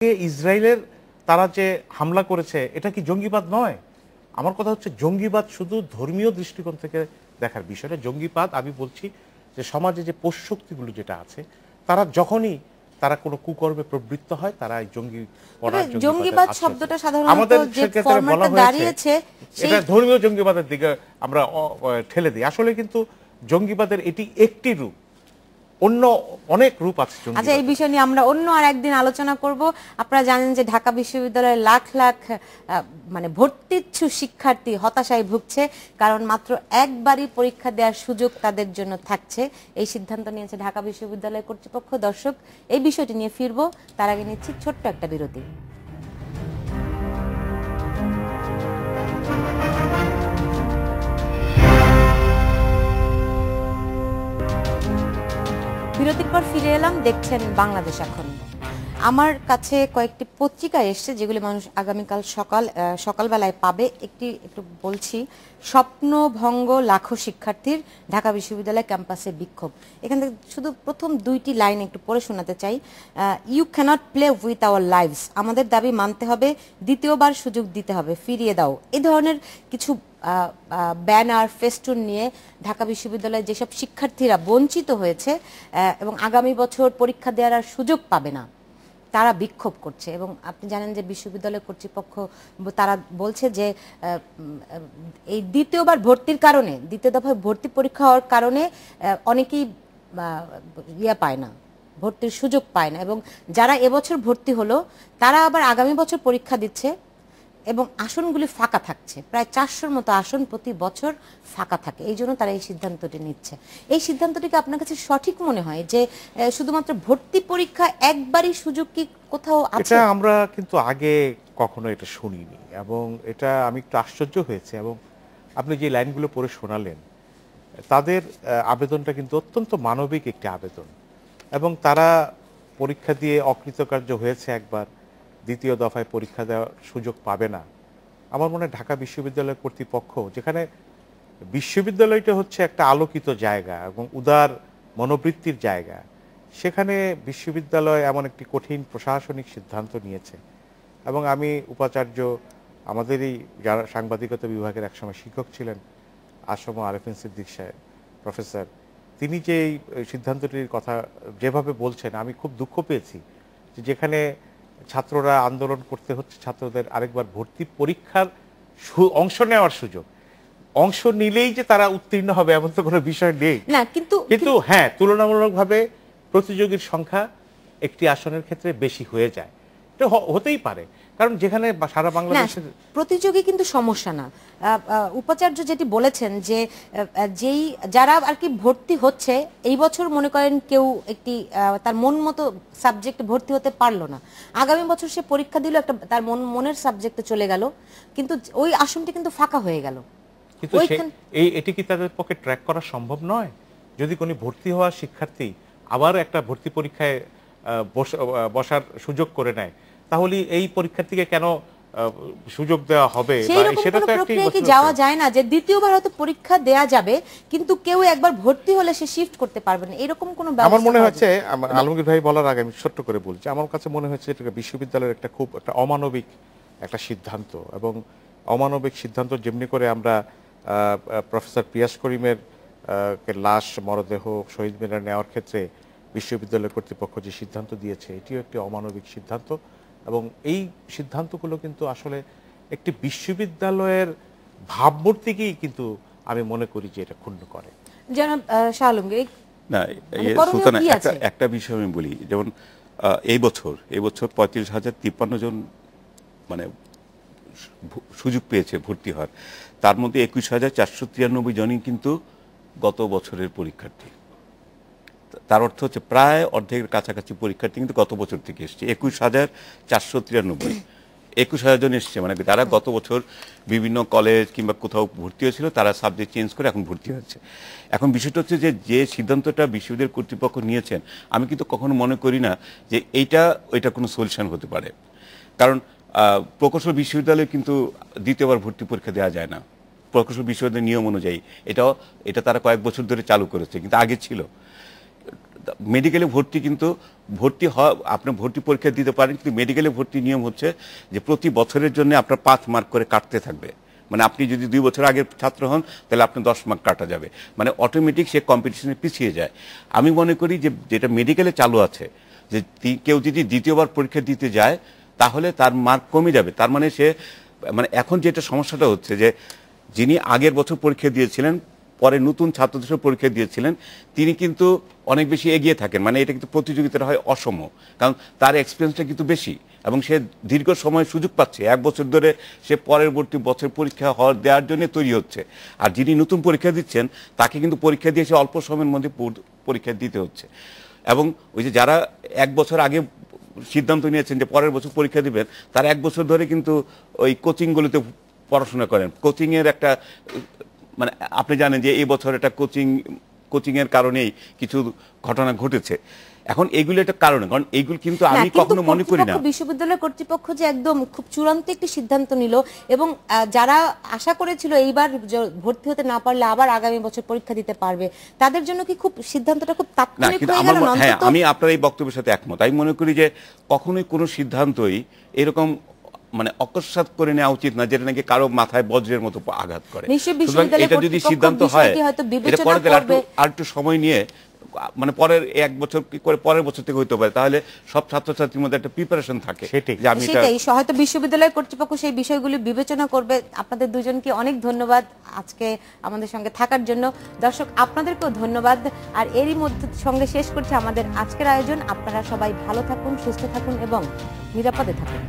ইসরায়েলের তারা যে হামলা করেছে এটা কি জঙ্গিবাদ নয়? আমার কথা হচ্ছে জঙ্গিবাদ শুধু ধর্মীয় দৃষ্টিকোণ থেকে দেখার বিষয়টা। জঙ্গিবাদ আমি বলছি যে সমাজে যে পোষশক্তিগুলো যেটা আছে তারা যখনই তারা কোনো কুকর্মে প্রবৃত্ত হয় তারা এই জঙ্গিবাদ শব্দটা সাধারণত আমাদের যে ক্ষেত্রে বলা ফরম্যাটে দাঁড়িয়েছে এটা ধর্মীয় জঙ্গিবাদের দিকে আমরা ঠেলে দিই। আসলে কিন্তু জঙ্গিবাদের এটি একটি রূপ, অন্য অনেক রূপ আছে। আচ্ছা, এই বিষয় নিয়ে আমরা অন্য আর একদিন আলোচনা করব। আপনারা জানেন যে ঢাকা বিশ্ববিদ্যালয়ের লাখ লাখ মানে ভর্তিচ্ছু শিক্ষার্থী হতাশায় ভুগছে, কারণ মাত্র একবারই পরীক্ষা দেওয়ার সুযোগ তাদের জন্য থাকছে। এই সিদ্ধান্ত নিয়েছে ঢাকা বিশ্ববিদ্যালয় কর্তৃপক্ষ। দর্শক, এই বিষয়টি নিয়ে ফিরবো, তার আগে নিচ্ছি ছোট্ট একটা বিরতি। বিরতির পর ফিরে এলাম, দেখছেন বাংলাদেশ এখন। আমার কাছে কয়েকটি পত্রিকা এসছে যেগুলি মানুষ আগামীকাল সকালবেলায় পাবে। একটু বলছি। স্বপ্নভঙ্গ লাখো শিক্ষার্থীর, ঢাকা বিশ্ববিদ্যালয় ক্যাম্পাসে বিক্ষোভ। এখান থেকে শুধু প্রথম দুইটি লাইন একটু পড়ে শোনাতে চাই। You cannot play with our lives, আমাদের দাবি মানতে হবে, দ্বিতীয়বার সুযোগ দিতে হবে, ফিরিয়ে দাও। এই ধরনের কিছু ব্যানার ফেস্টুন নিয়ে ঢাকা বিশ্ববিদ্যালয়ে যেসব শিক্ষার্থীরা বঞ্চিত হয়েছে এবং আগামী বছর পরীক্ষা দেওয়ার আর সুযোগ পাবে না, তারা বিক্ষোভ করছে। এবং আপনি জানেন যে বিশ্ববিদ্যালয় কর্তৃপক্ষ তারা বলছে যে এই দ্বিতীয়বার ভর্তির কারণে, দ্বিতীয় দফায় ভর্তি পরীক্ষা হওয়ার কারণে অনেকেই পায় না, ভর্তির সুযোগ পায় না। এবং যারা এবছর ভর্তি হলো তারা আবার আগামী বছর পরীক্ষা দিচ্ছে এবং আসনগুলি ফাঁকা থাকছে। প্রায় 400-র মতো আসন প্রতি বছর ফাঁকা থাকে। এই জন্য তারা এই সিদ্ধান্তটি নিচ্ছে। এই সিদ্ধান্তটিকে আপনার কাছে সঠিক মনে হয় যে শুধুমাত্র ভর্তি পরীক্ষা একবারই সুযোগ কি কোথাও আছে? এটা আমরা কিন্তু আগে কখনো এটা শুনিনি এবং এটা আমি একটু আশ্চর্য হয়েছে। এবং আপনি যে লাইনগুলো পড়ে শোনালেন, তাদের আবেদনটা কিন্তু অত্যন্ত মানবিক একটি আবেদন এবং তারা পরীক্ষা দিয়ে অকৃতকার্য হয়েছে একবার, দ্বিতীয় দফায় পরীক্ষা দেওয়ার সুযোগ পাবে না। আমার মনে হয় ঢাকা বিশ্ববিদ্যালয় কর্তৃপক্ষ, যেখানে বিশ্ববিদ্যালয়টা হচ্ছে একটা আলোকিত জায়গা এবং উদার মনোবৃত্তির জায়গা, সেখানে বিশ্ববিদ্যালয় এমন একটি কঠিন প্রশাসনিক সিদ্ধান্ত নিয়েছে। এবং আমি উপাচার্য, আমাদেরই যারা সাংবাদিকতা বিভাগের একসময় শিক্ষক ছিলেন আসম আরেফিন সিদ্দিক সাহেব প্রফেসর, তিনি যে এই সিদ্ধান্তটির কথা যেভাবে বলছেন, আমি খুব দুঃখ পেয়েছি যে যেখানে ছাত্ররা আন্দোলন করতে হচ্ছে ছাত্রদের আরেকবার ভর্তি পরীক্ষার অংশ নেওয়ার সুযোগ, অংশ নিলেই যে তারা উত্তীর্ণ হবে এমন তো কোনো বিষয় নেই না। কিন্তু হ্যাঁ, তুলনামূলকভাবে প্রতিযোগীর সংখ্যা একটি আসনের ক্ষেত্রে বেশি হয়ে যায়। এটা হতেই পারে, কারণ যেখানে সারা বাংলাদেশের প্রতিযোগী কিন্তু সমস্যা না। উপাচার্য যেটি বলেছেন যে যারা আর কি ভর্তি হচ্ছে এই বছর, মনে করেন কেউ একটি তার মন মতো সাবজেক্টে ভর্তি হতে পারলো না, আগামী বছর সে পরীক্ষা দিল, একটা তার মনের সাবজেক্টে চলে গেল, কিন্তু ওই আসনটি কিন্তু ফাঁকা হয়ে গেল। কিন্তু এটি কি তাদের পক্ষে ট্র্যাক করা সম্ভব নয়? যদি কোনো ভর্তি হওয়া শিক্ষার্থী আবার একটা ভর্তি পরীক্ষায় বসার সুযোগ করে নেয়, তাহলে এই পরীক্ষার্থীকে কেন সুযোগ দেওয়া হবে? সেটা তো একটি যাওয়া যায় না যে দ্বিতীয়বার হয়তো পরীক্ষা দেয়া যাবে কিন্তু কেউ একবার ভর্তি হলে সে শিফট করতে পারবে না, এরকম কোনো ব্যবস্থা? আমার মনে হচ্ছে, আলমগীর ভাই বলার আগে আমি ছোট্ট করে বলছি, আমার কাছে মনে হচ্ছে এটা বিশ্ববিদ্যালয়ের একটা খুব একটা অমানবিক একটা সিদ্ধান্ত। এবং অমানবিক সিদ্ধান্ত যেমনি করে আমরা প্রফেসর পিয়াস করিমের লাশ মরদেহ শহীদ মিনারে নেওয়ার ক্ষেত্রে বিশ্ববিদ্যালয় কর্তৃপক্ষ যে সিদ্ধান্ত দিয়েছে, এটিও একটি অমানবিক সিদ্ধান্ত। এবং এই সিদ্ধান্তগুলো কিন্তু আসলে একটি বিশ্ববিদ্যালয়ের ভাবমূর্তিকেই কিন্তু আমি মনে করি যে এটা ক্ষুণ্ণ করে। জনাব শাহ আলমগীর, না, একটা বিষয় আমি বলি, যেমন এই বছর 35,053 জন মানে সুযোগ পেয়েছে ভর্তি হওয়ার, তার মধ্যে 21,493 জনই কিন্তু গত বছরের পরীক্ষার্থী। তার অর্থ হচ্ছে প্রায় অর্ধেকের কাছাকাছি পরীক্ষার্থী কিন্তু গত বছর থেকে এসছে। 21,493, 21,000 জন এসছে, মানে তারা গত বছর বিভিন্ন কলেজ কিংবা কোথাও ভর্তি হয়েছিল, তারা সাবজেক্ট চেঞ্জ করে এখন ভর্তি হচ্ছে। এখন বিষয়টা হচ্ছে যে সিদ্ধান্তটা বিশ্ববিদ্যালয় কর্তৃপক্ষ নিয়েছেন, আমি কিন্তু কখনো মনে করি না যে ওইটা কোনো সলিউশন হতে পারে। কারণ প্রকৌশল বিশ্ববিদ্যালয়ে কিন্তু দ্বিতীয়বার ভর্তি পরীক্ষা দেওয়া যায় না প্রকৌশল বিশ্ববিদ্যালয়ের নিয়ম অনুযায়ী। এটা তারা কয়েক বছর ধরে চালু করেছে, কিন্তু আগে ছিল। মেডিকেলে ভর্তি কিন্তু ভর্তি হয়, আপনি ভর্তি পরীক্ষা দিতে পারেন, কিন্তু মেডিকেলে ভর্তি নিয়ম হচ্ছে যে প্রতি বছরের জন্য আপনার 5 মার্ক করে কাটতে থাকবে। মানে আপনি যদি 2 বছর আগের ছাত্র হন তাহলে আপনি 10 মার্ক কাটা যাবে, মানে অটোমেটিক সে কম্পিটিশনে পিছিয়ে যায়। আমি মনে করি যে যেটা মেডিকেলে চালু আছে, যে কেউ যদি দ্বিতীয়বার পরীক্ষা দিতে যায় তাহলে তার মার্ক কমে যাবে। তার মানে সে, মানে এখন যেটা সমস্যাটা হচ্ছে যে যিনি আগের বছর পরীক্ষা দিয়েছিলেন, পরে নতুন ছাত্রদের পরীক্ষা দিয়েছিলেন, তিনি কিন্তু অনেক বেশি এগিয়ে থাকেন। মানে এটা কিন্তু প্রতিযোগিতাটা হয় অসম, কারণ তার এক্সপিরিয়েন্সটা কিন্তু বেশি এবং সে দীর্ঘ সময় সুযোগ পাচ্ছে। 1 বছর ধরে সে পরবর্তী বছর পরীক্ষা দেওয়ার জন্য তৈরি হচ্ছে। আর যিনি নতুন পরীক্ষা দিচ্ছেন তাকে কিন্তু পরীক্ষা দিয়ে সে অল্প সময়ের মধ্যে পরীক্ষা দিতে হচ্ছে। এবং ওই যে যারা 1 বছর আগে সিদ্ধান্ত নিয়েছেন যে পরের বছর পরীক্ষা দিবেন, তারা 1 বছর ধরে কিন্তু ওই কোচিংগুলোতে পড়াশোনা করেন। কোচিংয়ের একটা, মানে আপনি জানেন যে এই বছর একটা কোচিংয়ের কারণেই কিছু ঘটনা ঘটেছে। এখন এইগুলো একটা কারণ, কারণ এইগুলো কিন্তু আমি কখনো মনে করি না বিশ্ববিদ্যালয় কর্তৃপক্ষ যে একদম খুব চূড়ান্ত একটি সিদ্ধান্ত নিল এবং যারা আশা করেছিল এইবার ভর্তি হতে না পারলে আবার আগামী বছর পরীক্ষা দিতে পারবে, তাদের জন্য কি খুব সিদ্ধান্তটা খুব তাৎক্ষণিক হয়ে গেল না? হ্যাঁ, আমি আপনার এই বক্তব্যের সাথে একমত। আমি মনে করি যে কখনোই কোনো সিদ্ধান্তই এরকম মানে অকস্মাৎ করে নেওয়া উচিত না, যেটা নাকি কারো মাথায় বজ্রের মতো আঘাত করে। এটা যদি সিদ্ধান্ত হয় এটা পরে আর একটু সময় নিয়ে, মানে পরের 1 বছর কি করে পরের বছর থেকে হইতে পারে, তাহলে সব ছাত্রছাত্রীর মধ্যে একটা প্রিপারেশন থাকে। সেটাই হয়তো বিশ্ববিদ্যালয় কর্তৃপক্ষ সেই বিষয়গুলি বিবেচনা করবে। আপনাদের দুজনকে অনেক ধন্যবাদ আজকে আমাদের সঙ্গে থাকার জন্য। দর্শক, আপনাদেরকেও ধন্যবাদ। আর এরই মধ্যে সঙ্গে শেষ করছি আমাদের আজকের আয়োজন। আপনারা সবাই ভালো থাকুন, সুস্থ থাকুন এবং নিরাপদে থাকুন।